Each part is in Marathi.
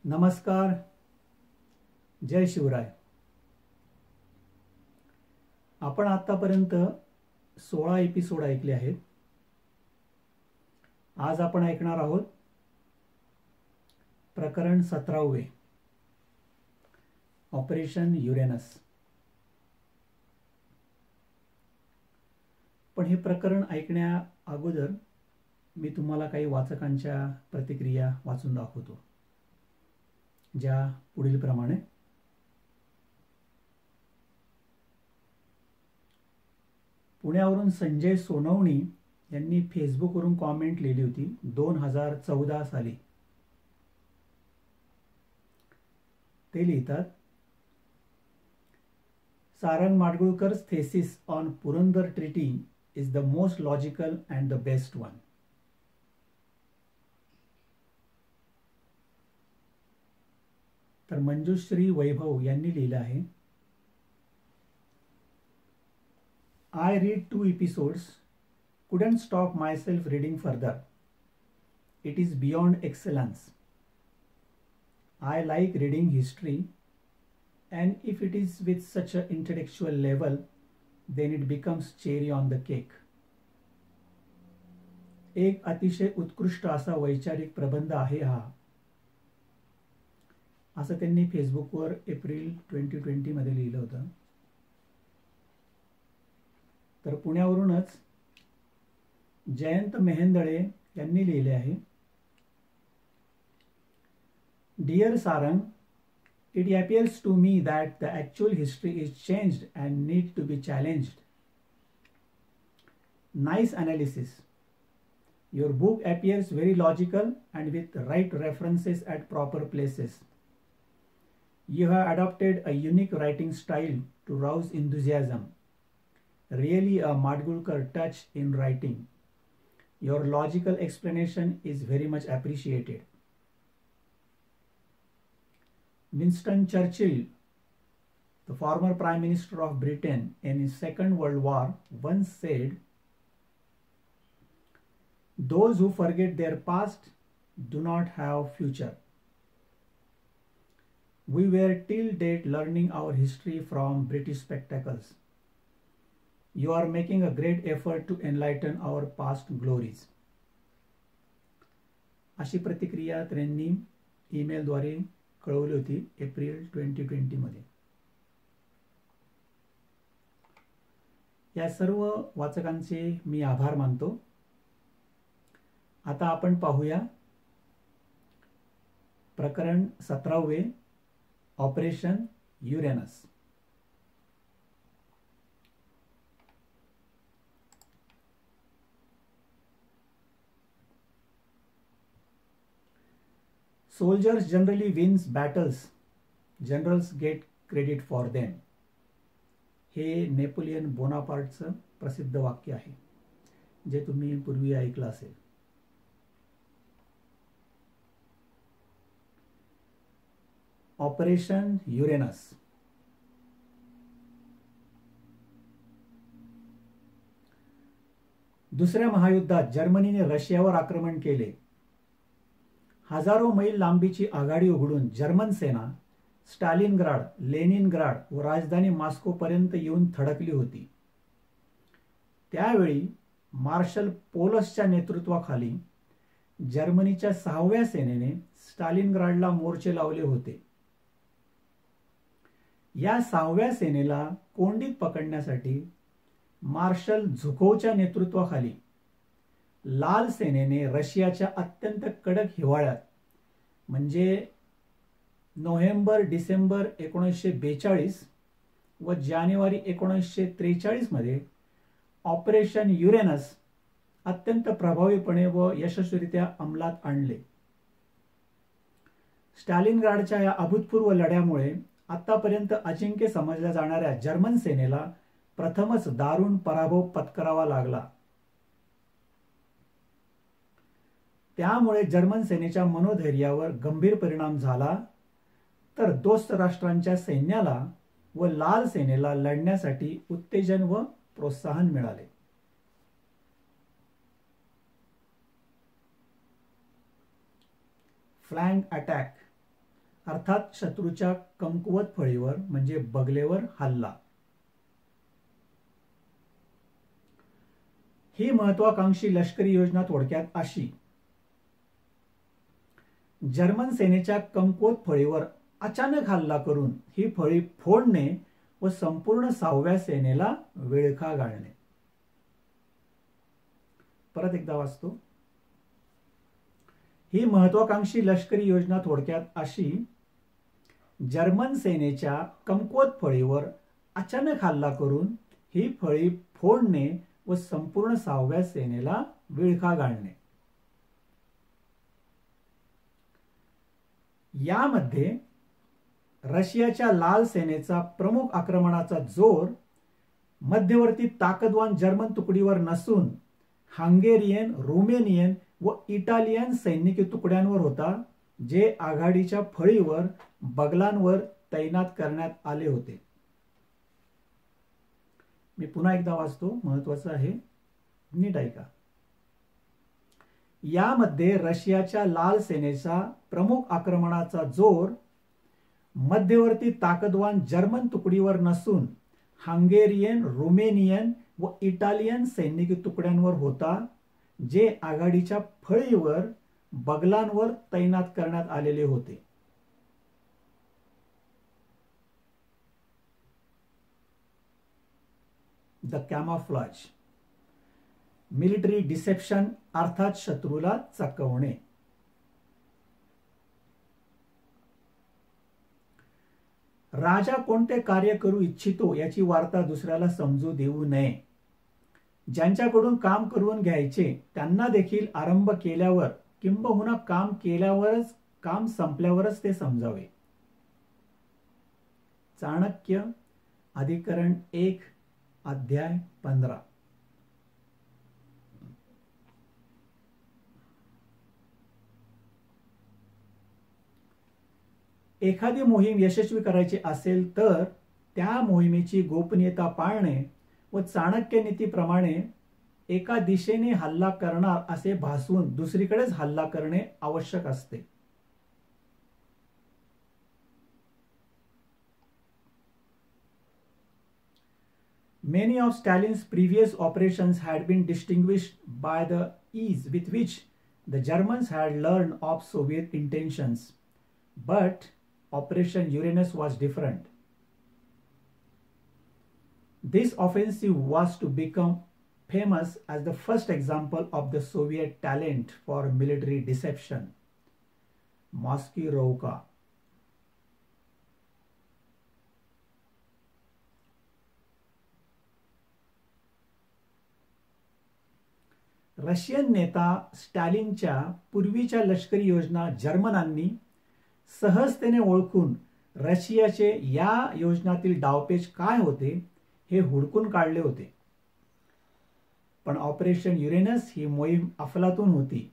नमस्कार. जय शिवराय. आपण आतापर्यंत 16 एपिसोड ऐकले आहेत. आज आपण ऐकणार आहोत प्रकरण 17वे, ऑपरेशन युरेनस. पण हे प्रकरण ऐकण्या अगोदर मी तुम्हाला काही वाचकांच्या प्रतिक्रिया वाचून दाखवतो, ज्या पुढील प्रमाणे. पुण्यावरून संजय सोनवणी यांनी फेसबुकवरून कॉमेंट लिहिली होती 2014 साली. ते लिहितात, Sarang माडगुळकर's thesis on Purandar Treaty is the most logical and the best one. तर मंजुश्री वैभव यांनी लिहिलं आहे, I read 2 episodes, couldn't stop myself reading further. It is beyond excellence. I like reading history, and if it is with such an intellectual level, then it becomes cherry on the cake. एक अतिशय उत्कृष्ट असा वैचारिक प्रबंध आहे हा, असं त्यांनी फेसबुकवर एप्रिल 2020 मध्ये लिहिलं होतं. तर पुण्यावरूनच जयंत मेहेंदळे यांनी लिहिले आहे, dear Sarang, it appears to me that the actual history is changed and needs to be challenged. Nice analysis. Your book appears very logical and with right references at proper places. You have adopted a unique writing style to rouse enthusiasm. Really a Madgulkar touch in writing. Your logical explanation is very much appreciated. Winston Churchill, the former Prime Minister of Britain in his Second World War, once said, "Those who forget their past do not have future." We were till date learning our history from British spectacles. You are making a great effort to enlighten our past glories. अशी प्रतिक्रिया त्यांनी ईमेलद्वारे कळवली होती एप्रिल 2020 मध्ये. या सर्व वाचकांचे मी आभार मानतो. आता आपण पाहूया प्रकरण 17वे, operation Uranus. Soldiers generally wins battles. Generals get credit for them. हे नेपोलियन बोनापार्टचं प्रसिद्ध वाक्य आहे, जे तुम्ही पूर्वी ऐकलं असेल. Operation Uranus. दुसऱ्या महायुद्धात जर्मनीने रशियावर आक्रमण केले. हजारो मैल लांबीची आघाडी उघडून जर्मन सेना स्टालिनग्राड, लेनिनग्राड व राजधानी मॉस्को पर्यंत येऊन थडकली होती. त्यावेळी मार्शल पोलसच्या नेतृत्वाखाली जर्मनीच्या 6व्या सेनेने स्टालिनग्राडला मोर्चे लावले होते. या 6व्या सेनेला कोंडीत पकडण्यासाठी मार्शल झुकोवच्या नेतृत्वाखाली लाल सेनेने रशियाच्या अत्यंत कडक हिवाळ्यात, म्हणजे नोव्हेंबर-डिसेंबर 1942 व जानेवारी 1943 मध्ये ऑपरेशन युरेनस अत्यंत प्रभावीपणे व यशस्वीरित्या अंमलात आणले. स्टालिनग्राडच्या या अभूतपूर्व लढ्यामुळे आतापर्यंत अजिंक्य समजल्या जाणाऱ्या जर्मन सेनेला प्रथमच दारुण पराभव पत्करावा लागला. त्यामुळे जर्मन सेनेच्या मनोधैर्यावर गंभीर परिणाम झाला, तर दोस्त राष्ट्रांच्या सैन्याला व लाल सेनेला लढण्यासाठी उत्तेजन व प्रोत्साहन मिळाले. Flank attack. अर्थात शत्रूच्या कमकुवत फळीवर म्हणजे बगलेवर हल्ला. ही महत्वाकांक्षी लष्करी योजना थोडक्यात अशी: जर्मन सेनेच्या कमकुवत फळीवर अचानक हल्ला करून ही फळी फोडणे व संपूर्ण 6व्या सेनेला विळखा घालणे. परत एकदा वाचतो. ही महत्वाकांक्षी लष्करी योजना थोडक्यात अशी: जर्मन सेनेच्या कमकुवत फळीवर अचानक हल्ला करून ही फळी फोडणे व संपूर्ण 6व्या सेनेला विळखा घालणे. यामध्ये रशियाच्या लाल सेनेचा प्रमुख आक्रमणाचा जोर मध्यवर्ती ताकदवान जर्मन तुकडीवर नसून हंगेरियन, रोमेनियन व इटालियन सैनिकी तुकड्यांवर होता, जे आघाडीच्या फळीवर बगलांवर तैनात करण्यात आले होते. मी पुन्हा एकदा वाचतो, महत्वाचं आहे, नीट ऐका. यामध्ये रशियाच्या लाल सेनेचा प्रमुख आक्रमणाचा जोर मध्यवर्ती ताकदवान जर्मन तुकडीवर नसून हंगेरियन, रोमेनियन व इटालियन सैनिकी तुकड्यांवर होता, जे आघाडीच्या फळीवर बगलांवर तैनात करण्यात आलेले होते. द कॅमोफ्लेज, मिलिटरी डिसेप्शन अर्थात शत्रूला चकवणे. राजा कोणते कार्य करू इच्छितो याची वार्ता दुसऱ्याला समजू देऊ नये. ज्यांच्याकडून काम करून घ्यायचे त्यांना देखील आरंभ केल्यावर किंबहुना काम केल्यावरच, काम संपल्यावरच ते समजावे. चाणक्य, अधिकरण 1, अध्याय 15. एखादी मोहीम यशस्वी करायची असेल तर त्या मोहिमेची गोपनीयता पाळणे व चाणक्य नीतीप्रमाणे एका दिशेने हल्ला करणार असे भासवून दुसरीकडेच हल्ला करणे आवश्यक असते. Many of Stalin's previous operations had been distinguished by the ease with which the Germans had learned of Soviet intentions, but Operation Uranus was different. This offensive was to become famous as the first example of the Soviet talent for military deception. Maskirovka. Russian नेता स्टॅलिनच्या पूर्वीच्या लष्करी योजना जर्मनांनी सहजतेने ओळखून रशियाचे या योजनातील डावपेच काय होते हे हुडकून काढले होते. पण ऑपरेशन युरेनस ही मोहीम अफलातून होती.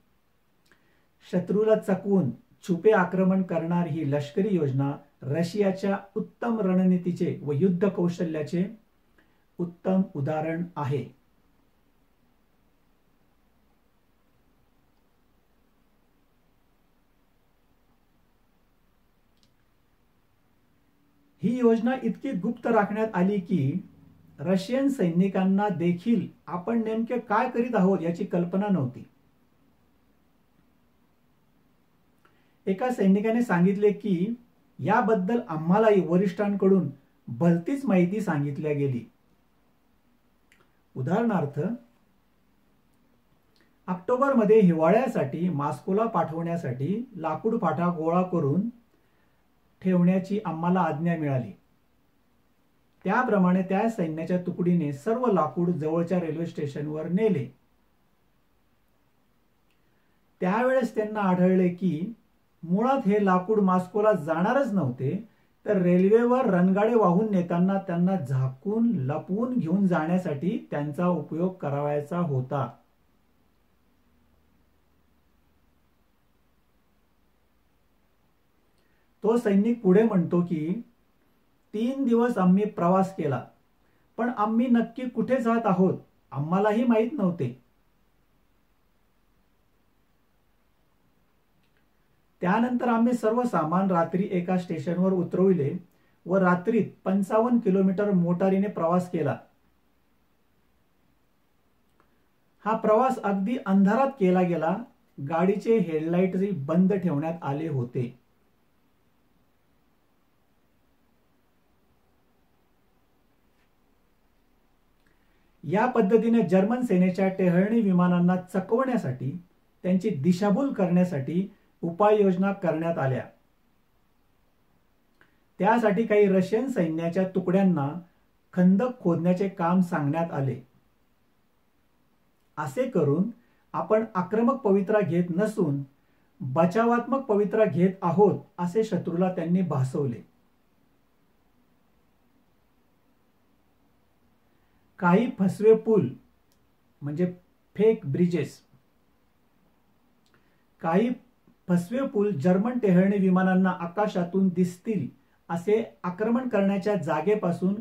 शत्रूला चकवून छुपे आक्रमण करणारी ही लष्करी योजना रशियाच्या उत्तम रणनीतीचे व युद्ध कौशल्याचे उत्तम उदाहरण आहे. ही योजना इतकी गुप्त राखण्यात आली की रशियन सैनिकांना देखील आपण नेमके काय करीत आहोत याची कल्पना नव्हती. एका सैनिकाने सांगितले की याबद्दल आम्हालाही वरिष्ठांकडून भलतीच माहिती सांगितल्या गेली. उदाहरणार्थ, ऑक्टोबरमध्ये हिवाळ्यासाठी मॉस्कोला पाठवण्यासाठी लाकूड फाटा गोळा करून ठेवण्याची आम्हाला आज्ञा मिळाली. त्याप्रमाणे त्या सैन्याच्या तुकडीने सर्व लाकूड जवळच्या रेल्वे स्टेशनवर नेले. त्यावेळेस त्यांना आढळले की मुळात हे लाकूड मॉस्कोला जाणारच नव्हते, तर रेल्वेवर रणगाडे वाहून नेताना त्यांना झाकून लपवून घेऊन जाण्यासाठी त्यांचा उपयोग करावयाचा होता. तो सैनिक पुढे म्हणतो की 3 दिवस आम्ही प्रवास केला, पण आम्ही नक्की कुठे जात आहोत आम्हालाही माहीत नव्हते. त्यानंतर आम्ही सर्व सामान रात्री एका स्टेशनवर उतरविले व रात्रीत 55 किलोमीटर मोटारीने प्रवास केला. हा प्रवास अगदी अंधारात केला गेला. गाडीचे हेडलाईटही बंद ठेवण्यात आले होते. या पद्धतीने जर्मन सेनेच्या टेहळणी विमानांना चकवण्यासाठी, त्यांची दिशाभूल करण्यासाठी उपाययोजना करण्यात आल्या. त्यासाठी काही रशियन सैन्याच्या तुकड्यांना खंदक खोदण्याचे काम सांगण्यात आले. असे करून आपण आक्रमक पवित्रा घेत नसून बचावात्मक पवित्रा घेत आहोत असे शत्रूला त्यांनी भासवले. काही फसवे पूल म्हणजे फेक ब्रिजेस, काही फसवे पूल जर्मन टेहळणी विमानांना आकाशातून दिसतील असे आक्रमण करण्याच्या जागेपासून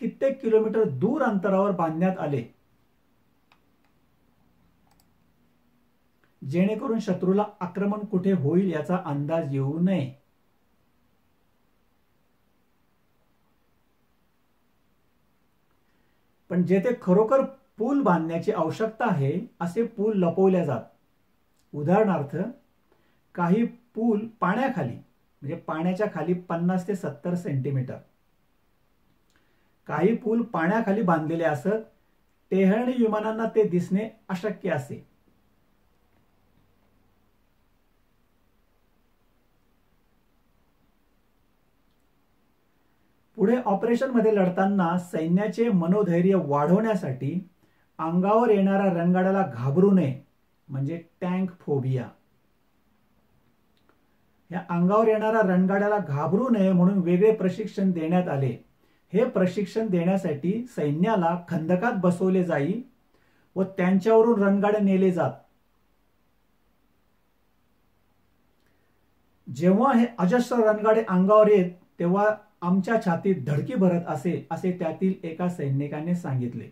कित्येक किलोमीटर दूर अंतरावर बांधण्यात आले, जेणेकरून शत्रूला आक्रमण कुठे होईल याचा अंदाज येऊ नये. पण जेथे खरोखर पूल बांधण्याची आवश्यकता आहे असे पूल लपवले जात. उदाहरणार्थ, काही पूल पाण्याखाली म्हणजे पाण्याच्या खाली 50 ते 70 सेंटीमीटर, काही पूल पाण्याखाली बांधलेले असत. टेहळणी विमानांना ते दिसणे अशक्य असे. पुढे ऑपरेशन मध्ये लढताना सैन्याचे मनोधैर्य वाढवण्यासाठी अंगावर येणाऱ्या रणगाड्याला घाबरू नये म्हणजे टँक फोबिया, या अंगावर येणाऱ्या रणगाड्याला घाबरू नये म्हणून वेगळे प्रशिक्षण देण्यात आले. हे प्रशिक्षण देण्यासाठी सैन्याला खंदकात बसवले जाई व त्यांच्यावरून रणगाडे नेले जात. जेव्हा हे अजस्र रणगाडे अंगावर येत तेव्हा आमच्या छातीत धडकी भरत असे, असे त्यातील एका सैनिकाने सांगितले.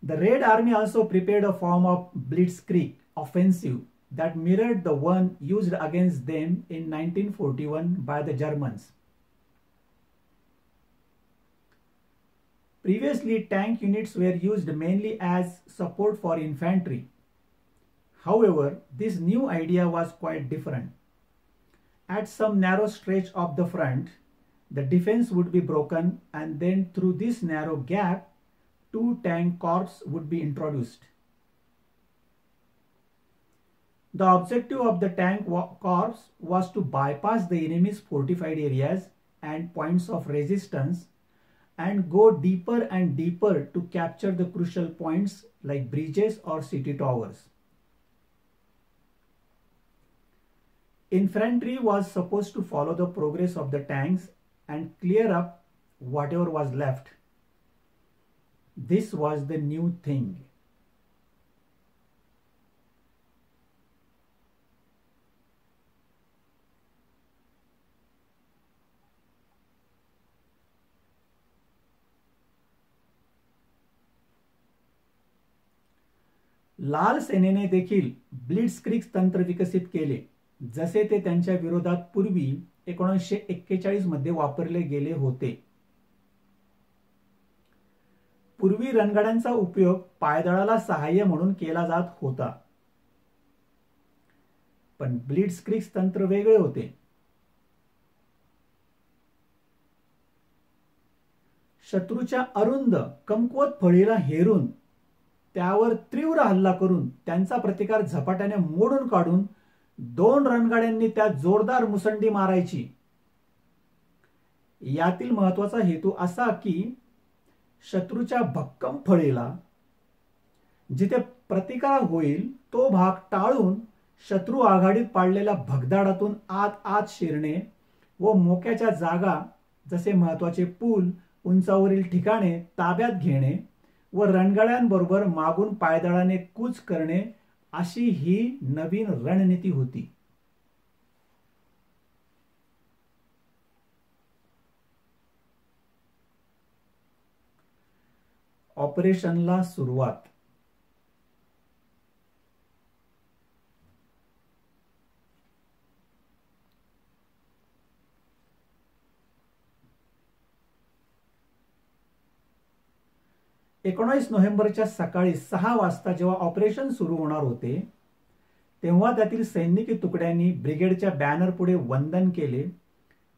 The Red Army also prepared a form of blitzkrieg offensive that mirrored the one used against them in 1941 by the Germans. Previously, tank units were used mainly as support for infantry. However, this new idea was quite different. At some narrow stretch of the front, the defense would be broken, and then through this narrow gap, 2 tank corps would be introduced. The objective of the tank corps was to bypass the enemy's fortified areas and points of resistance and go deeper and deeper to capture the crucial points like bridges or city towers. Infantry was supposed to follow the progress of the tanks and clear up whatever was left. This was the new thing. लाल सेनेने देखील ब्लिट्झक्रीग तंत्र विकसित केले, जसे ते त्यांच्या विरोधात पूर्वी 1941 मध्ये वापरले गेले होते. पूर्वी रणगाड्यांचा उपयोग पायदळाला सहाय्य म्हणून केला जात होता, पण ब्लिट्झक्रीग तंत्र वेगळे होते. शत्रूच्या अरुंद कमकुवत फळीला हेरून त्यावर तीव्र हल्ला करून त्यांचा प्रतिकार झपाट्याने मोडून काढून 2 रणगाड्यांनी त्या जोरदार मुसंडी मारायची. यातील महत्वाचा हेतू असा की शत्रूच्या भक्कम फळीला जिथे प्रतिकार होईल तो भाग टाळून शत्रू आघाडीत पाडलेल्या भगदाडातून आत आत शिरणे व मोक्याच्या जागा जसे महत्वाचे पूल, उंचावरील ठिकाणे ताब्यात घेणे व रणगाड्यांबरोबर मागून पायदळाने कूच करणे अशी ही नवीन रणनीती होती. ऑपरेशनला सुरुवात. नोव्हेंबरच्या सकाळी 6 वाजता जेव्हा ऑपरेशन सुरू होणार होते तेव्हा त्यातील सैनिकी तुकड्यांनी ब्रिगेडच्या बॅनर पुढे वंदन केले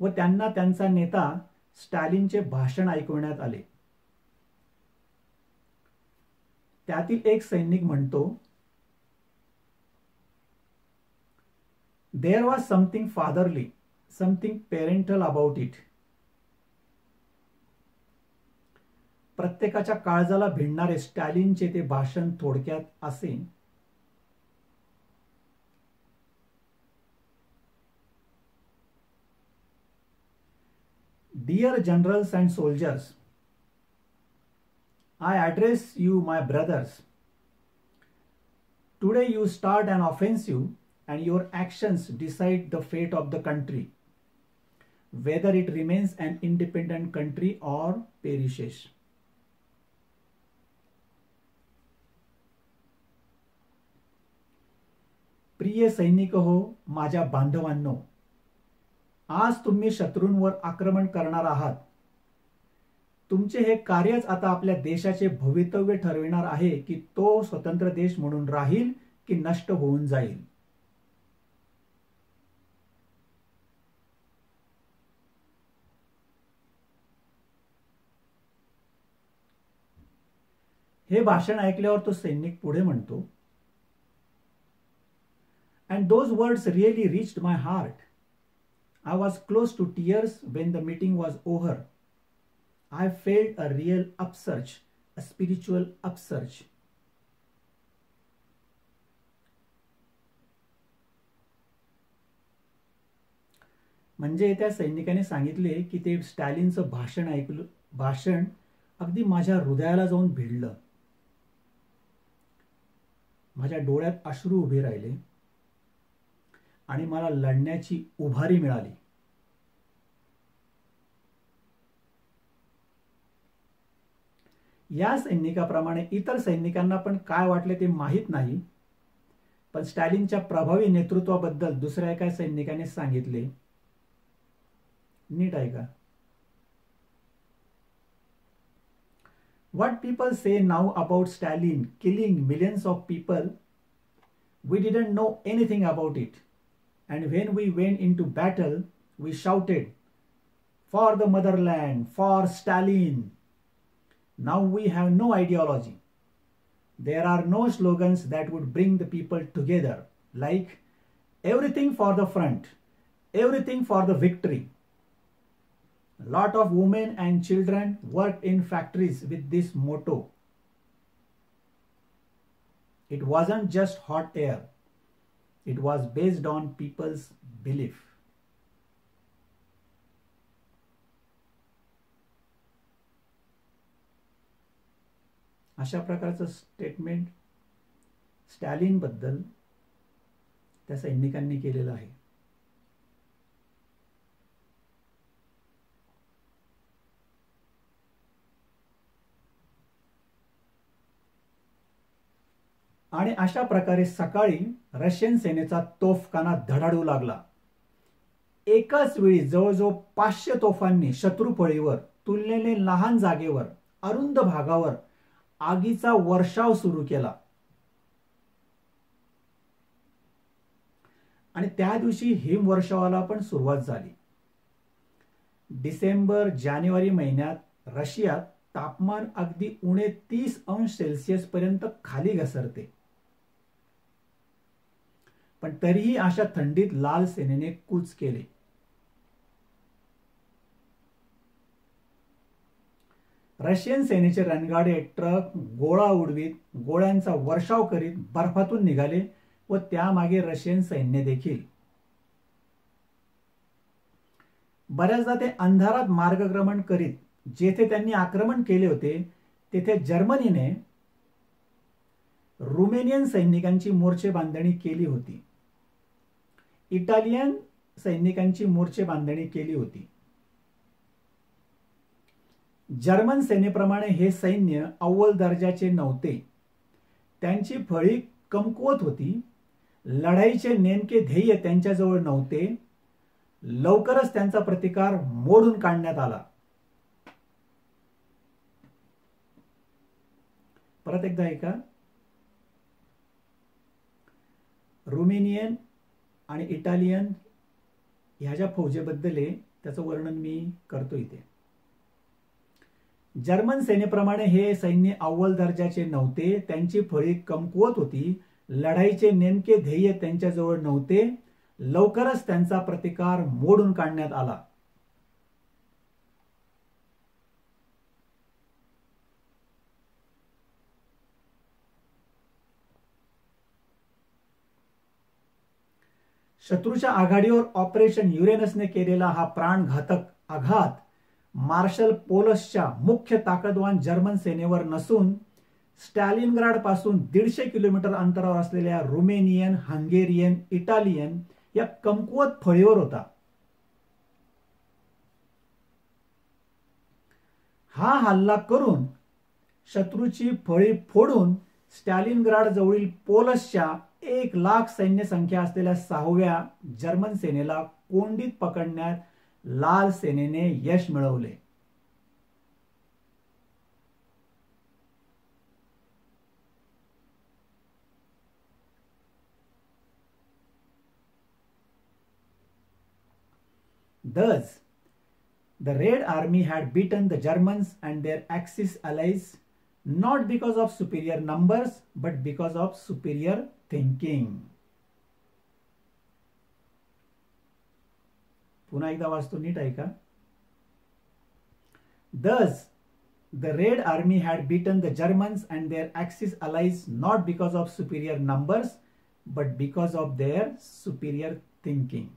व त्यांना त्यांचा नेता स्टॅलिनचे भाषण ऐकवण्यात आले. त्यातील एक सैनिक म्हणतो, there was something fatherly, something parental about it. प्रत्येकाच्या काळजाला भिडणारे स्टॅलिनचे ते भाषण थोडक्यात असे, Dear generals and soldiers, I address you, my brothers. Today you start an offensive and your actions decide the fate of the country, whether it remains an independent country or perishes. प्रिय सैनिक हो, माझ्या बांधवांनो, आज तुम्ही शत्रूंवर आक्रमण करणार आहात. तुमचे हे कार्यच आता आपल्या देशाचे भवितव्य ठरविणार आहे की तो स्वतंत्र देश म्हणून राहील की नष्ट होऊन जाईल. हे भाषण ऐकल्यावर तो सैनिक पुढे म्हणतो, and those words really reached my heart. I was close to tears when the meeting was over. I felt a real upsurge, a spiritual upsurge. म्हणजे त्या सैनिकाने सांगितले की ते स्टॅलिनचं भाषण अगदी माझ्या हृदयाला जाऊन भिडलं. माझ्या डोळ्यात अश्रू उभे राहिले आणि मला लढण्याची उभारी मिळाली. या सैनिकाप्रमाणे इतर सैनिकांना पण काय वाटले ते माहीत नाही, पण स्टॅलिनच्या प्रभावी नेतृत्वाबद्दल दुसऱ्या एका सैनिकाने सांगितले, नीट ऐका. What people say now about Stalin killing millions of people, we didn't know anything about it. And when we went into battle, we shouted, for the motherland, for Stalin. Now we have no ideology. There are no slogans that would bring the people together, like everything for the front, everything for the victory. A lot of women and children worked in factories with this motto. It wasn't just hot air. It was based on people's belief. अशा प्रकारचं स्टेटमेंट स्टॅलिन बद्दल त्या सैनिकांनी केलेलं आहे. आणि अशा प्रकारे सकाळी रशियन सेनेचा तोफखाना धडाडू लागला. एकाच वेळी जवळजवळ 500 तोफांनी शत्रुफळीवर तुलनेने लहान जागेवर अरुंद भागावर आगीचा वर्षाव सुरू केला. आणि त्या दिवशी हिमवर्षावाला पण सुरुवात झाली. डिसेंबर जानेवारी महिन्यात रशियात तापमान अगदी उणे 30°C पर्यंत खाली घसरते. पण तरीही अशा थंडीत लाल सेनेने कूच केले. रशियन सेनेचे रणगाडे ट्रक गोळा उडवीत गोळ्यांचा वर्षाव करीत बर्फातून निघाले व त्यामागे रशियन सैन्य देखील. बऱ्याचदा ते अंधारात मार्गक्रमण करीत जेथे त्यांनी आक्रमण केले होते तेथे जर्मनीने रुमेनियन सैनिकांची मोर्चे बांधणी केली होती. इटालियन सैनिकांची मोर्चे बांधणी केली होती. जर्मन सेनेप्रमाणे हे सैन्य अव्वल दर्जाचे नव्हते. त्यांची फळी कमकुवत होती. लढाईचे नेमके ध्येय त्यांच्याजवळ नव्हते. लवकरच त्यांचा प्रतिकार मोडून काढण्यात आला. परत एकदा ऐका. रुमेनियन आणि इटालियन ह्या ज्या फौजेबद्दल आहे त्याचं वर्णन मी करतो इथे. जर्मन सेनेप्रमाणे हे सैन्य अव्वल दर्जाचे नव्हते. त्यांची फळी कमकुवत होती. लढाईचे नेमके ध्येय त्यांच्याजवळ नव्हते. लवकरच त्यांचा प्रतिकार मोडून काढण्यात आला. शत्रूच्या आघाडीवर ऑपरेशन युरेनसने केलेला हा प्राणघातक आघात मार्शल पोलसच्या मुख्य ताकदवान जर्मन सेनेवर नसून स्टॅलिनग्राड पासून 150 किलोमीटर अंतरावर असलेल्या रुमेनियन, हंगेरियन, इटालियन या कमकुवत फळीवर होता. हा हल्ला करून शत्रूची फळी फोडून स्टॅलिनग्राड जवळील पोलसच्या 1,00,000 सैन्य संख्या असलेल्या 6व्या जर्मन सेनेला कोंडीत पकडण्यात लाल सेनेने यश मिळवले. Thus, the Red Army had beaten the Germans and their Axis allies not because of superior numbers but because of superior thinking. पुन्हा एकदा वाचतो, नीट ऐका. Thus, the Red Army had beaten the Germans and their Axis allies not because of superior numbers but because of their superior thinking.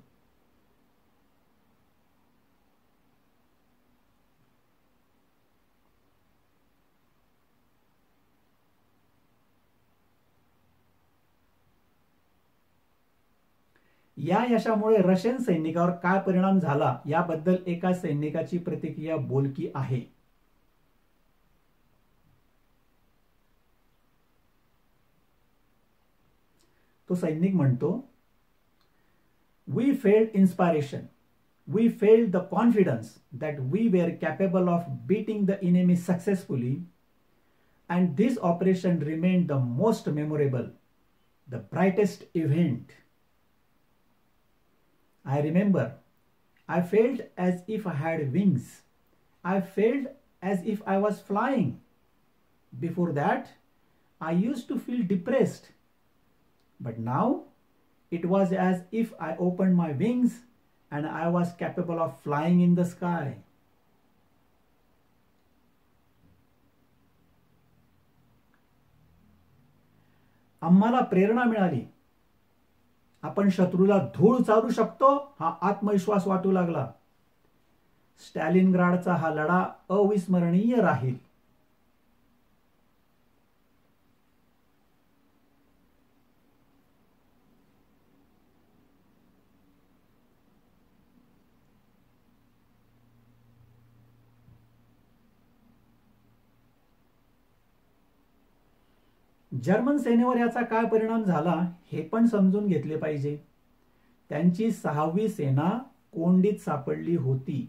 या यशामुळे रशियन सैनिकावर काय परिणाम झाला याबद्दल एका सैनिकाची प्रतिक्रिया बोलकी आहे. तो सैनिक म्हणतो, we failed inspiration, we failed the confidence that we were capable of beating the enemy successfully and this operation remained the most memorable, the brightest event. I remember, I felt as if I had wings. I felt as if I was flying. Before that, I used to feel depressed. But now, it was as if I opened my wings and I was capable of flying in the sky. आम्हाला प्रेरणा मिळाली. आपण शत्रूला धूळ चालू शकतो हा आत्मविश्वास वाटू लागला. स्टॅलिनग्राडचा हा लढा अविस्मरणीय राहील. जर्मन सेनेवर याचा काय परिणाम झाला हे पण समजून घेतले पाहिजे. त्यांची 6वी सेना कोंडीत सापडली होती.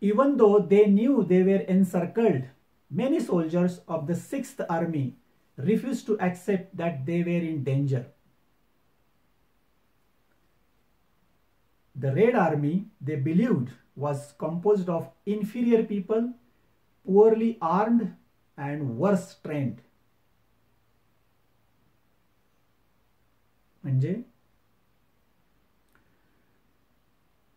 Even though they knew they were encircled, many soldiers of the 6th Army refused to accept that they were in danger. The Red Army, they believed, was composed of inferior people, poorly armed and worse trained. म्हणजे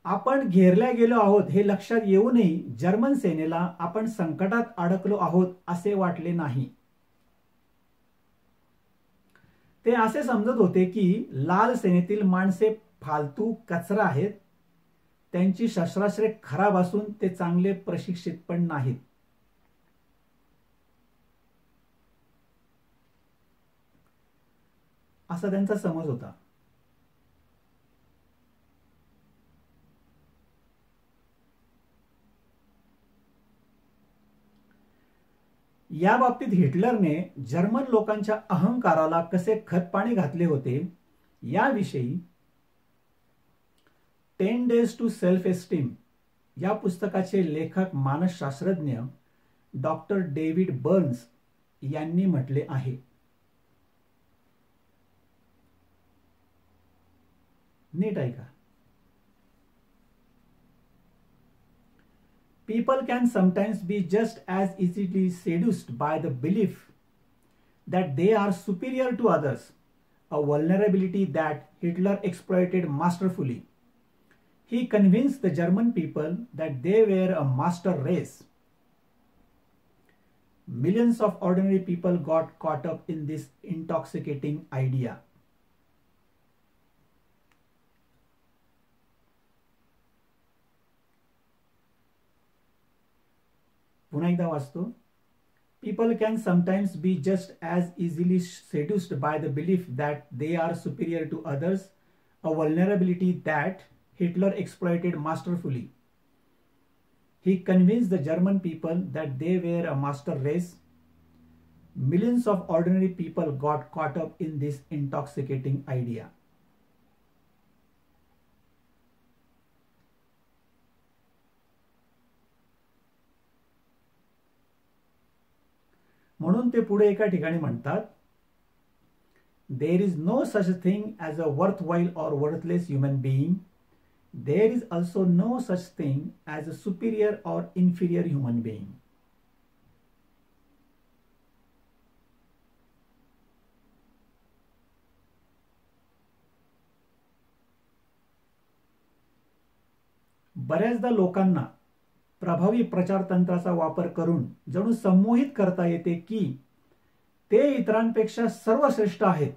आपण घेरल्या गेलो आहोत हे लक्षात येऊनही जर्मन सेनेला आपण संकटात अडकलो आहोत असे वाटले नाही. ते असे समजत होते की लाल सेनेतील माणसे फालतू कचरा आहेत. त्यांची शस्त्रास्त्रे खराब असून ते चांगले प्रशिक्षित पण नाहीत. असा त्यांचा समज होता. या बाबतीत हिटलरने जर्मन लोकांच्या अहंकाराला कसे खतपाणी घातले होते याविषयी 10 Days to Self Esteem या पुस्तकाचे लेखक मानसशास्त्रज्ञ डॉक्टर डेव्हिड बर्न्स यांनी म्हटले आहे. नीट ऐका. People can sometimes be just as easily seduced by the belief that they are superior to others, a vulnerability that Hitler exploited masterfully. He convinced the German people that they were a master race. Millions of ordinary people got caught up in this intoxicating idea. पुन्हा एकदा वाचतो. People can sometimes be just as easily seduced by the belief that they are superior to others, a vulnerability that Hitler exploited masterfully. He convinced the German people that they were a master race. Millions of ordinary people got caught up in this intoxicating idea. म्हणून ते पुढे एका ठिकाणी म्हणतात, There is no such thing as a worthwhile or worthless human being. There is also no such thing as a superior or inferior human being. बऱ्याचदा लोकांना प्रभावी प्रचार तंत्राचा वापर करून जणू संमोहित करता येते की ते इतरांपेक्षा सर्वश्रेष्ठ आहेत.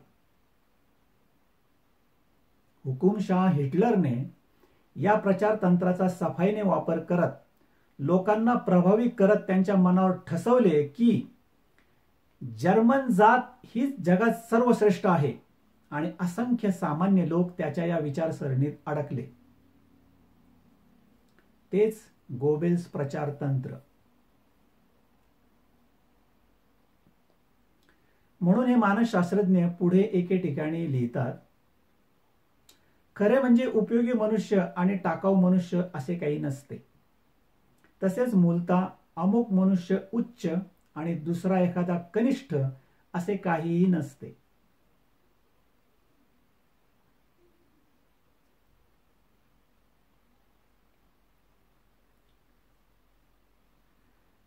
हुकुमशाह हिटलरने या प्रचार तंत्राचा सफाईने वापर करत लोकांना प्रभावित करत त्यांच्या मनावर ठसवले की जर्मन जात हीच जगात सर्वश्रेष्ठ आहे आणि असंख्य सामान्य लोक त्याच्या या विचारसरणीत अडकले. तेच गोबेल्स प्रचार तंत्र. म्हणून हे मानसशास्त्रज्ञ पुढे एके ठिकाणी लिहितात, खरे म्हणजे उपयोगी मनुष्य आणि टाकाऊ मनुष्य असे काही नसते. तसेच मूलतः अमुक मनुष्य उच्च आणि दुसरा एखादा कनिष्ठ असे काहीही नसते.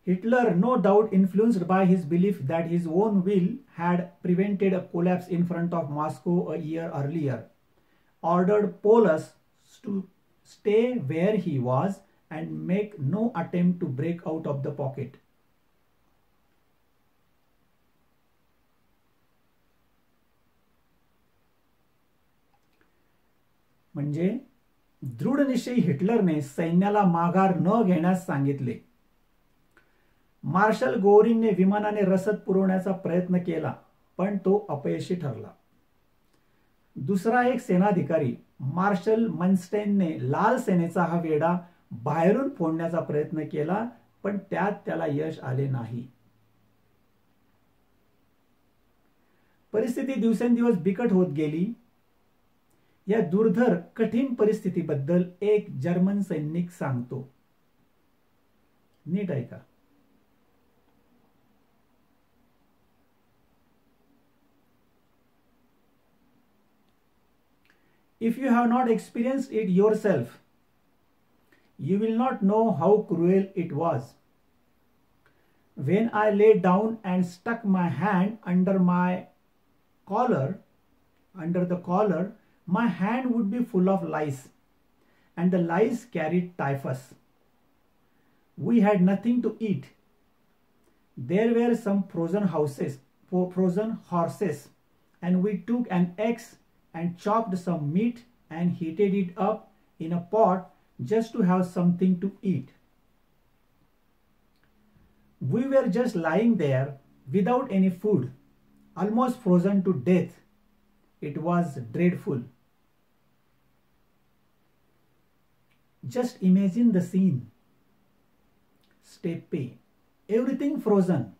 Hitler, no doubt influenced by his belief that his own will had prevented a collapse in front of Moscow a year earlier, ordered Paulus to stay where he was and make no attempt to break out of the pocket. म्हणजे दृढनिश्चयी हिटलरने सैन्याला माघार न घेण्यास सांगितले. मार्शल गोरिंगने विमानाने रसद पुरवण्याचा प्रयत्न केला पण तो अपयशी ठरला. दुसरा एक सेनाधिकारी मार्शल मनस्टेनने लाल सेनेचा हा वेढा बाहेरून फोडण्याचा प्रयत्न केला पण त्यात त्याला यश आले नाही. परिस्थिती दिवसेंदिवस बिकट होत गेली. या दुर्धर कठीण परिस्थितीबद्दल एक जर्मन सैनिक सांगतो. नीट ऐका. If you have not experienced it yourself, you will not know how cruel it was. When I lay down and stuck my hand under the collar, my hand would be full of lice, and the lice carried typhus. We had nothing to eat. There were some frozen horses, and we took an axe and chopped some meat and heated it up in a pot just to have something to eat. We were just lying there without any food, almost frozen to death. It was dreadful. Just imagine the scene. Steppe, everything frozen,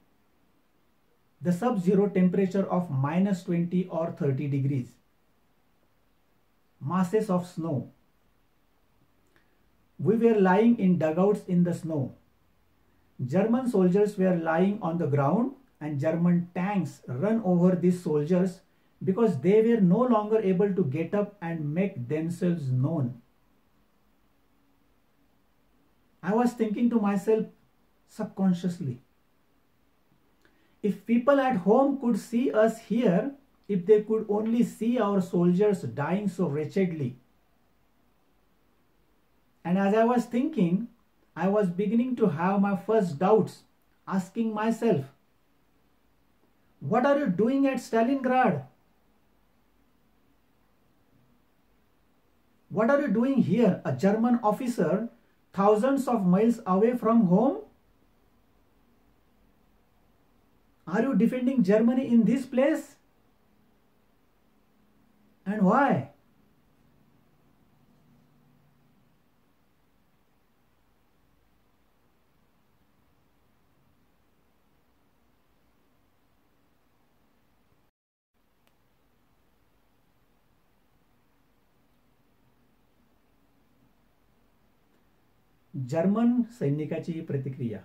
the sub-zero temperature of -20 or 30 degrees. Masses of snow. We were lying in dugouts in the snow. German soldiers were lying on the ground and German tanks run over these soldiers because they were no longer able to get up and make themselves known. I was thinking to myself subconsciously, if people at home could see us here, if they could only see our soldiers dying so wretchedly. And as I was thinking, I was beginning to have my first doubts, asking myself, what are you doing at Stalingrad? What are you doing here, a German officer, thousands of miles away from home? Are you defending Germany in this place? And why? German सैनिकाची ही प्रतिक्रिया.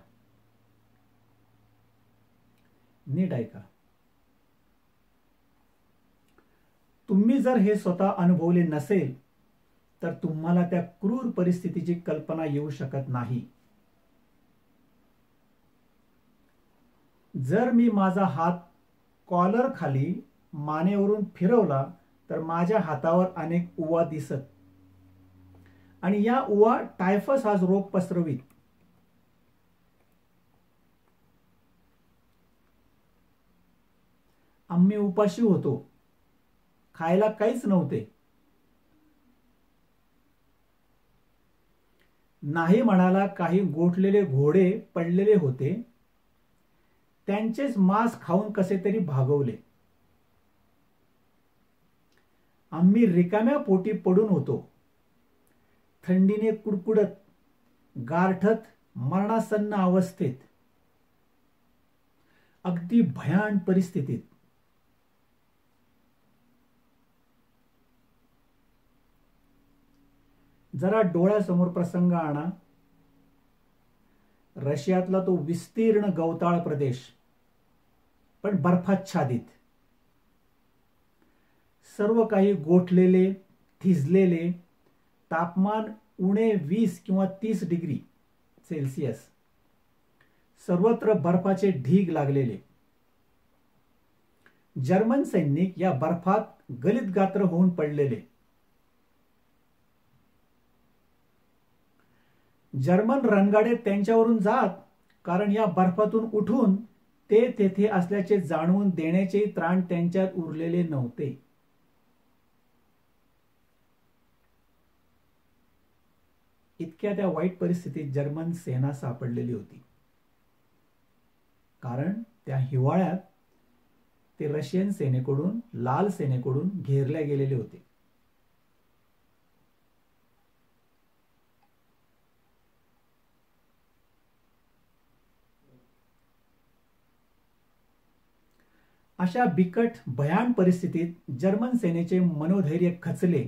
नीट ऐका. तुम्ही जर हे स्वतः अनुभवले नसेल तर तुम्हाला त्या क्रूर परिस्थितीची कल्पना येऊ शकत नाही. जर मी माझा हात कॉलर खाली मानेवरून फिरवला तर माझ्या हातावर अनेक उवा दिसत आणि या उवा टायफस हा रोग पसरवित. आम्ही उपाशी होतो. खायला काहीच नव्हते. नाही म्हणाला काही गोठलेले घोडे पडलेले होते. त्यांचेच मांस खाऊन कसे तरी भागवले. आम्ही रिकाम्या पोटी पडून होतो. थंडीने कुडकुडत, गारठत, मरणासन्न अवस्थेत, अगदी भयान परिस्थितीत. जरा डोळ्यासमोर प्रसंग आणा. रशियातला तो विस्तीर्ण गवताळ प्रदेश, पण बर्फाच्छादित. सर्व काही गोठलेले, थिजलेले, तापमान उणे 20 किंवा 30 डिग्री सेल्सिअस. सर्वत्र बर्फाचे ढीग लागलेले. जर्मन सैनिक या बर्फात गलित गात्र होऊन पडलेले. जर्मन रणगाडे त्यांच्यावरून जात, कारण या बर्फातून उठून ते तेथे असल्याचे जाणवून देण्याचे त्राण त्यांच्यात उरलेले नव्हते. इतक्या त्या वाईट परिस्थितीत जर्मन सेना सापडलेली होती. कारण त्या हिवाळ्यात ते रशियन सेनेकडून, लाल सेनेकडून घेरले गेलेले होते. अशा बिकट भयान परिस्थितीत जर्मन सेनेचे मनोधैर्य खचले,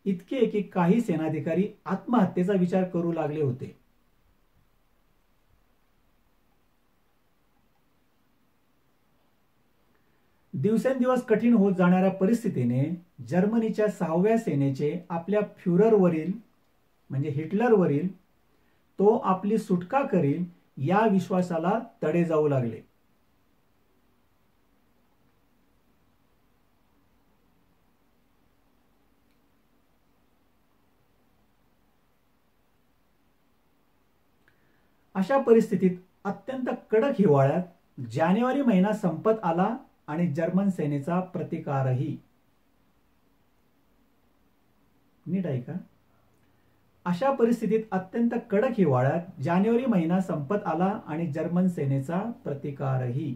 इतके की काही सेनाधिकारी आत्महत्येचा विचार करू लागले होते. दिवसेंदिवस कठीण होत जाणाऱ्या परिस्थितीने जर्मनीच्या 6व्या सेनेचे आपल्या फ्युररवरील म्हणजे हिटलरवरील तो आपली सुटका करील या विश्वासाला तडे जाऊ लागले. अशा परिस्थितीत अत्यंत कडक हिवाळ्यात जानेवारी महिना संपत आला आणि जर्मन सेनेचा प्रतिकारही. नीट ऐका. अशा परिस्थितीत अत्यंत कडक हिवाळ्यात जानेवारी महिना संपत आला आणि जर्मन सेनेचा प्रतिकारही.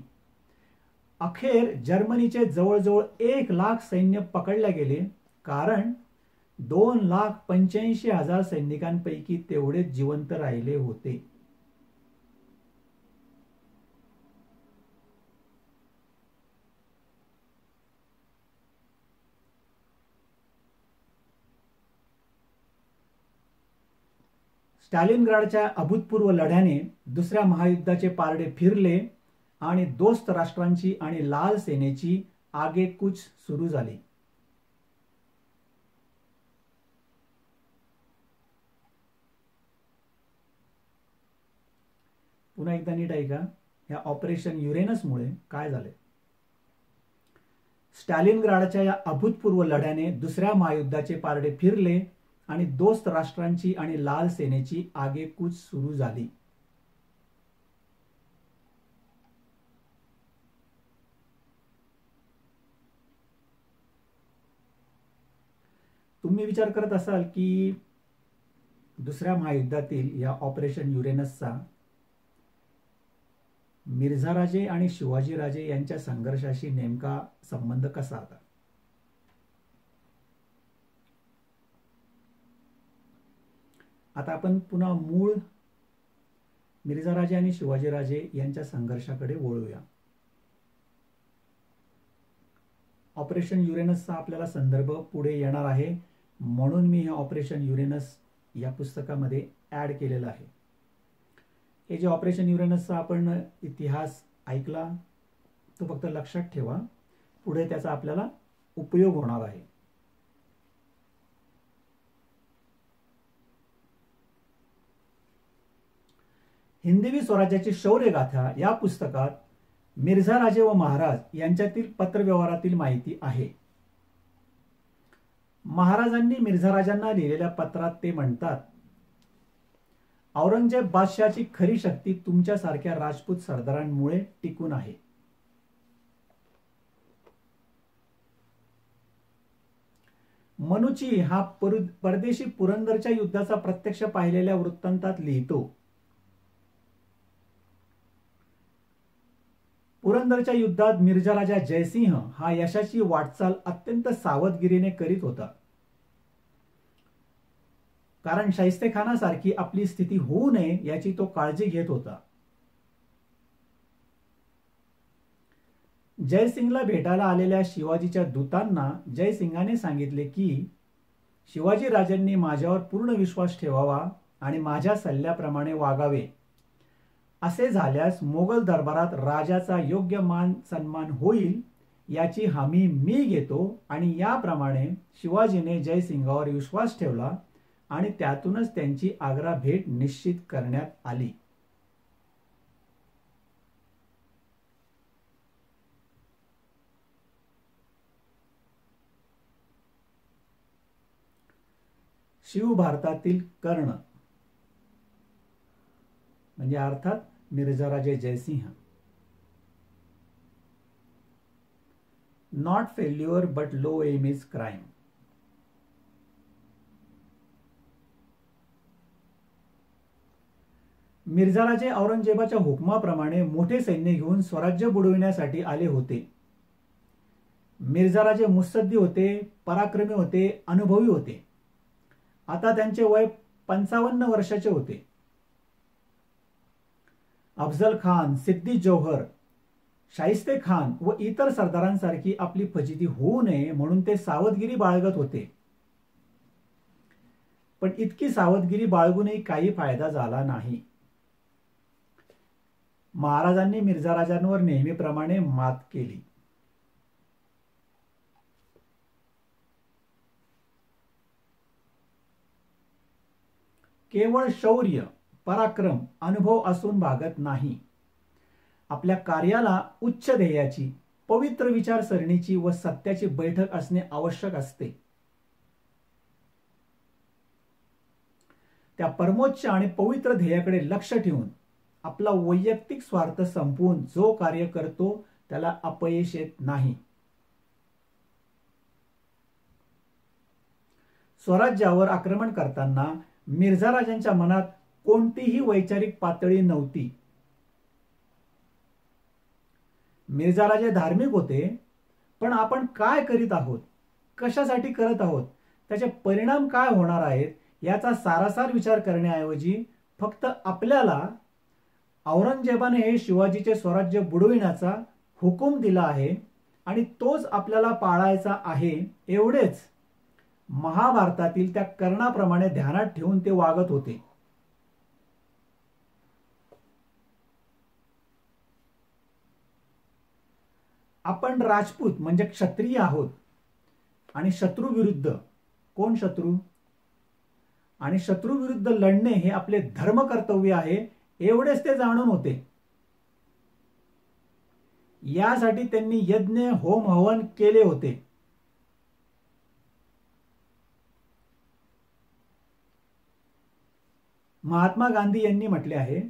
अखेर जर्मनीचे जवळजवळ 1 लाख सैन्य पकडले गेले, कारण 2,85,000 सैनिकांपैकी तेवढेच जिवंत राहिले होते. स्टॅलिनग्राडच्या अभूतपूर्व लढ्याने दुसऱ्या महायुद्धाचे पारडे फिरले आणि दोस्त राष्ट्रांची आणि लाल सेनेची आगेकूच सुरू झाली. पुन्हा एकदा नीट ऐका, या ऑपरेशन युरेनसमुळे काय झाले. स्टॅलिनग्राडच्या या अभूतपूर्व लढ्याने दुसऱ्या महायुद्धाचे पारडे फिरले आणि दोस्त राष्ट्रांची आणि लाल सेनेची आगेकूच सुरू झाली. तुम्ही विचार करत असाल की दुसऱ्या महायुद्धातील या ऑपरेशन युरेनसचा मिर्झाराजे आणि शिवाजीराजे यांच्या संघर्षाशी नेमका संबंध कसा होता. आता आपण पुन्हा मूळ मिर्झाराजे आणि शिवाजीराजे यांच्या संघर्षाकडे वळूया. ऑपरेशन युरेनसचा आपल्याला संदर्भ पुढे येणार आहे, म्हणून मी हे ऑपरेशन युरेनस या पुस्तकामध्ये ऍड केलेलं आहे. हे जे ऑपरेशन युरेनसचा आपण इतिहास ऐकला तो फक्त लक्षात ठेवा, पुढे त्याचा आपल्याला उपयोग होणार आहे. हिंदवी स्वराज्याची शौर्यगाथा या पुस्तकात मिर्झाराजे व महाराज यांच्यातील पत्रव्यवहारातील माहिती आहे. महाराजांनी मिर्झाराजांना लिहिलेल्या पत्रात ते म्हणतात, औरंगजेब बादशाहची खरी शक्ती तुमच्यासारख्या राजपूत सरदारांमुळे टिकून आहे. मनुची हा परदेशी पुरंदरच्या युद्धाचा प्रत्यक्ष पाहिलेल्या वृत्तांतात लिहितो. पुरंदरच्या युद्धात मिर्झाराजा जयसिंह हा यशाची वाटचाल अत्यंत सावधगिरीने करीत होता, कारण शाहिस्तेखानासारखी आपली स्थिती होऊ नये याची तो काळजी घेत होता. जयसिंगला भेटायला आलेल्या शिवाजीच्या दूतांना जयसिंगाने सांगितले की शिवाजीराजांनी माझ्यावर पूर्ण विश्वास ठेवावा आणि माझ्या सल्ल्याप्रमाणे वागावे. असे झाल्यास मोगल दरबारात राजाचा योग्य मान सन्मान होईल याची हमी मी घेतो. आणि याप्रमाणे शिवाजीने जयसिंगावर विश्वास ठेवला आणि त्यातूनच त्यांची आग्रा भेट निश्चित करण्यात आली. शिव भारतातील कर्ण म्हणजे अर्थात Mirzaraje Jaisingh. Not failure but low aim is crime. Mirzaraje औरंगजेबाच्या हुकमाप्रमाणे मोठे सैन्य घेऊन स्वराज्य बुडविण्यासाठी आले होते. मिर्झाराजे मुत्सद्दी होते, पराक्रमी होते, अनुभवी होते. आता त्यांचे वय 55 वर्षाचे होते. अफजल खान, सिद्दी जौहर, शाहिस्ते खान व इतर सरदारांसारखी आपली फजिती होऊ नये म्हणून ते सावधगिरी बाळगत होते. पण इतकी सावधगिरी बाळगूनही काही फायदा झाला नाही. महाराजांनी मिर्झाराजांवर नेहमीप्रमाणे मात केली. केवळ शौर्य, पराक्रम, अनुभव असून भागत नाही. आपल्या कार्याला उच्च ध्येयाची, पवित्र विचारसरणीची व सत्याची बैठक असणे आवश्यक असते. त्या परमोच्च आणि पवित्र ध्येयाकडे लक्ष ठेवून आपला वैयक्तिक स्वार्थ संपवून जो कार्य करतो त्याला अपयश येत नाही. स्वराज्यावर आक्रमण करताना मिर्झाराजांच्या मनात कोणतीही वैचारिक पातळी नव्हती. मिर्झाराजे धार्मिक होते, पण आपण काय करीत आहोत, कशासाठी करत आहोत, त्याचे परिणाम काय होणार आहेत याचा सारासार विचार करण्याऐवजी फक्त आपल्याला औरंगजेबाने हे शिवाजीचे स्वराज्य बुडविण्याचा हुकूम दिला आहे आणि तोच आपल्याला पाळायचा आहे एवढेच महाभारतातील त्या कर्णाप्रमाणे ध्यानात ठेवून ते वागत होते. आपण राजपूत म्हणजे क्षत्रिय आहोत आणि शत्रू विरुद्ध, कोण शत्रू, आणि शत्रू विरुद्ध लढणे हे आपले धर्म कर्तव्य आहे, एवढेच ते जाणून होते. यासाठी त्यांनी यज्ञ होम हवन केले होते. महात्मा गांधी यांनी म्हटले आहे,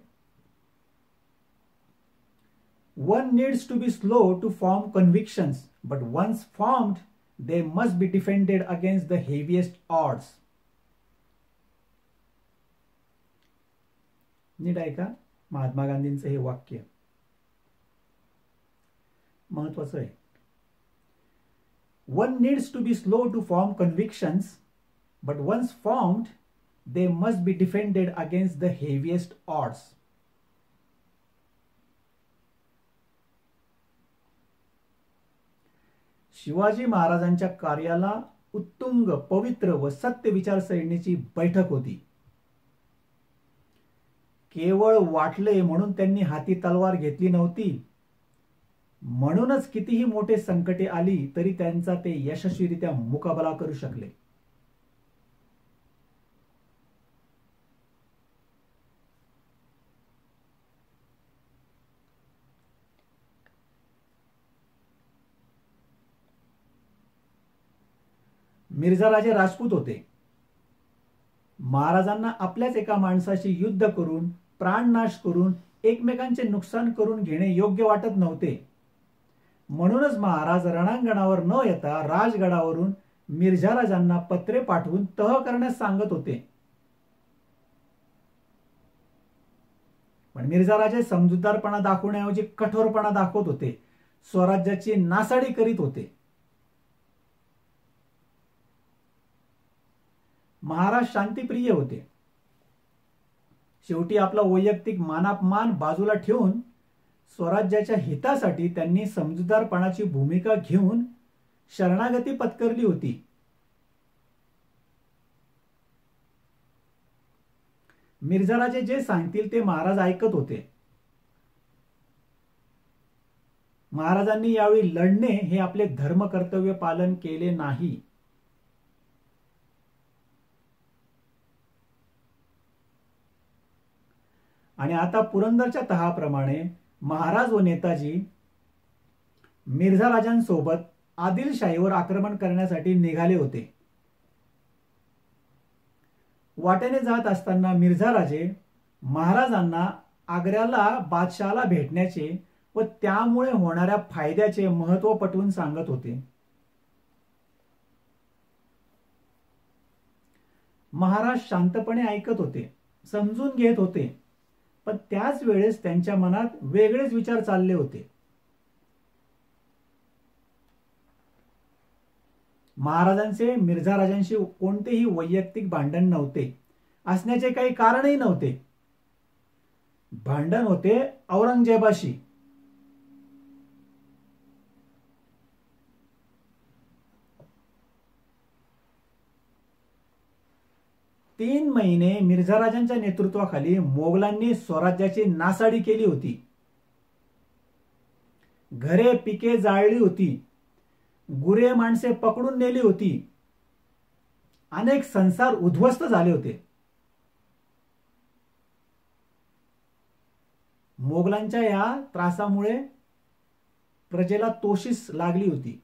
one needs to be slow to form convictions, but once formed they must be defended against the heaviest odds. नीट ऐका महात्मा गांधींचं हे वाक्य महत्वाचं आहे. One needs to be slow to form convictions, but once formed they must be defended against the heaviest odds. Shivaji महाराजांच्या कार्याला उत्तुंग, पवित्र व सत्य विचारसरणीची बैठक होती. केवळ वाटले म्हणून त्यांनी हाती तलवार घेतली नव्हती. म्हणूनच कितीही मोठे संकटे आली तरी त्यांचा ते यशस्वीरित्या मुकाबला करू शकले. मिर्झा राजे राजपूत होते. महाराजांना आपल्याच एका माणसाशी युद्ध करून, प्राणनाश करून, एकमेकांचे नुकसान करून घेणे योग्य वाटत नव्हते. म्हणूनच महाराज रणांगणावर न येता राजगडावरून मिर्झा राजांना पत्रे पाठवून तह करण्यास सांगत होते. पण मिर्झा राजे समजूतदारपणा दाखवण्याऐवजी कठोरपणा दाखवत होते, स्वराज्याची नासाडी करीत होते. महाराज शांतिप्रिय होते. शेवटी आपला वैयक्तिक मानापमान बाजूला ठेवून स्वराज्याच्या हितासाठी त्यांनी समजूतदारपणाची भूमिका घेऊन शरणागती पत्करली होती. मिर्झाराजे जे सांगतील ते महाराज ऐकत होते. महाराजांनी यावेळी लढणे हे आपले धर्म कर्तव्य पालन केले नाही. आणि आता पुरंदरच्या तहाप्रमाणे महाराज व नेताजी मिर्झा राजांसोबत आदिलशाहीवर आक्रमण करण्यासाठी निघाले होते. वाटेने जात असताना मिर्झा राजे महाराजांना आग्र्याला बादशहाला भेटण्याचे व त्यामुळे होणाऱ्या फायद्याचे महत्त्व पटवून सांगत होते. महाराज शांतपणे ऐकत होते, समजून घेत होते, पण त्याच वेळेस त्यांच्या मनात वेगळेच विचार चालले होते. महाराजांचे मिर्झा राजांशी कोणतेही वैयक्तिक भांडण नव्हते, असण्याचे काही कारणही नव्हते. भांडण होते औरंगजेबाशी. तीन महिने मिर्झा राजांच्या नेतृत्वाखाली मोगलांनी स्वराज्याची नासाडी केली होती. घरे पिके जाळली होती, गुरे माणसे पकडून नेली होती, अनेक संसार उद्ध्वस्त झाले होते. मोगलांच्या या त्रासामुळे प्रजेला तोशीस लागली होती.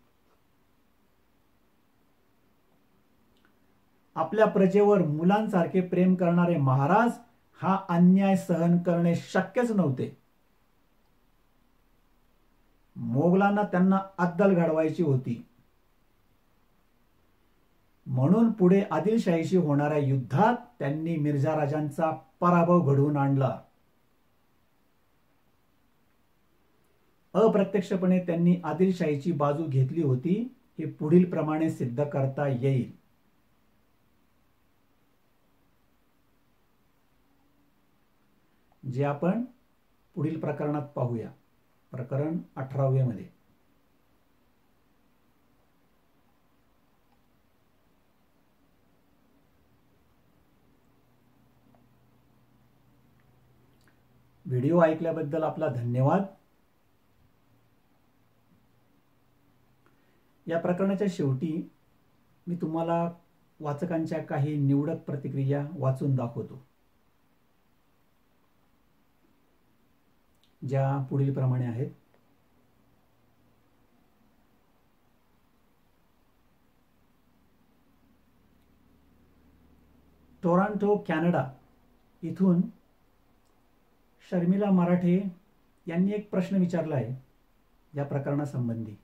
आपल्या प्रजेवर मुलांसारखे प्रेम करणारे महाराज हा अन्याय सहन करणे शक्यच नव्हते. मोगलांना त्यांना अद्दल घडवायची होती. म्हणून पुढे आदिलशाहीशी होणाऱ्या युद्धात त्यांनी मिर्झा राजांचा पराभव घडवून आणला. अप्रत्यक्षपणे त्यांनी आदिलशाहीची बाजू घेतली होती, हे पुढील प्रमाणे सिद्ध करता येईल. जे आपण पुढील प्रकरणात पाहूया, प्रकरण 18 मध्ये. व्हिडिओ ऐकल्याबद्दल आपला धन्यवाद. या प्रकरणाच्या शेवटी मी तुम्हाला वाचकांच्या काही निवडक प्रतिक्रिया वाचून दाखवतो, ज्या पुढील प्रमाणे आहेत. टोरंटो, कॅनडा इथून शर्मिला मराठे यांनी एक प्रश्न विचारला आहे या प्रकरणासंबंधी.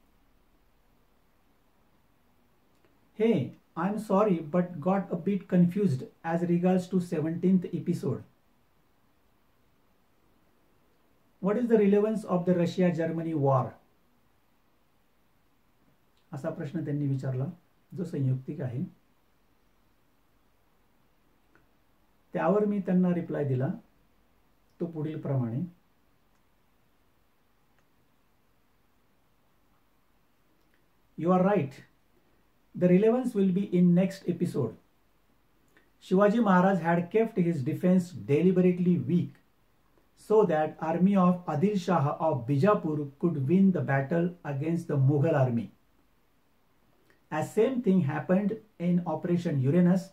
Hey, I am sorry but got a bit confused as regards to 17th episode. What is the relevance of the Russia Germany war? असा प्रश्न त्यांनी विचारला, जो संयुक्तिक आहे. त्यावर मी त्यांना रिप्लाय दिला तो पुढील प्रमाणे. You are right. The relevance will be in next episode. Shivaji Maharaj had kept his defense deliberately weak so that army of Adil Shah of Bijapur could win the battle against the Mughal army. As same thing happened in Operation Uranus,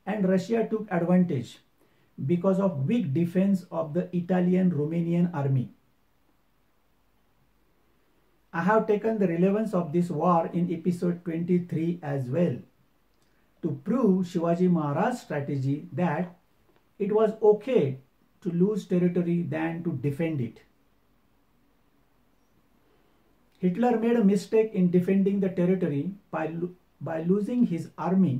and Russia took advantage because of weak defense of the Italian-Romanian army. I have taken the relevance of this war in episode 23 as well to prove Shivaji Maharaj's strategy that it was okay to lose territory than to defend it. Hitler made a mistake in defending the territory by losing his army.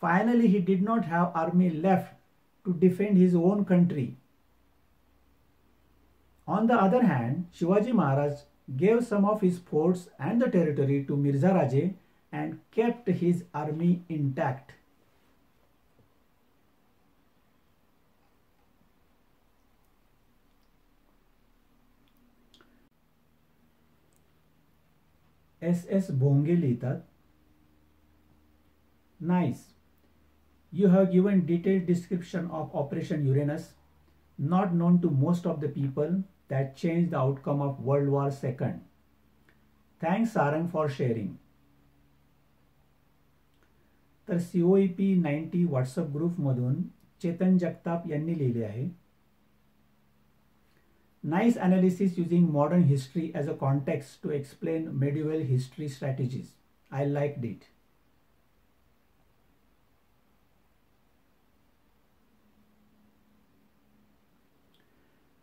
Finally, he did not have army left to defend his own country. On the other hand, Shivaji Maharaj gave some of his forts and the territory to Mirza Raje and kept his army intact. S.S. भोंगे लिहितात, Nice. You have given detailed description of Operation Uranus, not known to most of the people, that changed the outcome of World War II. Thanks Sarang for sharing. तर COEP 90 व्हॉट्सअप ग्रुपमधून चेतन जगताप यांनी लिहिले आहे, Nice analysis using modern history as a context to explain medieval history strategies. I liked it.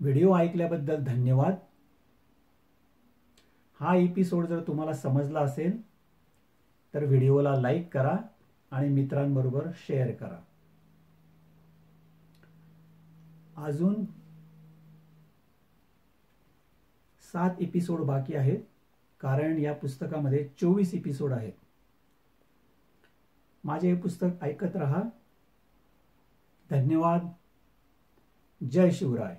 Video ऐकल्याबद्दल धन्यवाद. हा एपिसोड जर तुम्हाला समजला असेल तर व्हिडिओला लाईक करा आणि मित्रांबरोबर शेअर करा. अजून 7 एपिसोड बाकी आहेत, कारण या पुस्तकामध्ये 24 एपिसोड आहेत. माझे हे पुस्तक ऐकत रहा. धन्यवाद. जय शिवराय.